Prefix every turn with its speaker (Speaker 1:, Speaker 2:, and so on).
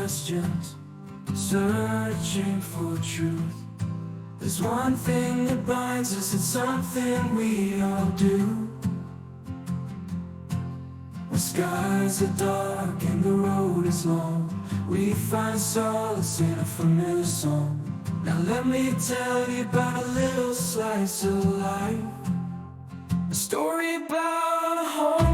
Speaker 1: questions, searching for truth. There's one thing that binds us, it's something we all do. When skies are dark and the road is long, we find solace in a familiar song. Now let me tell you about a little slice of life, a story about a home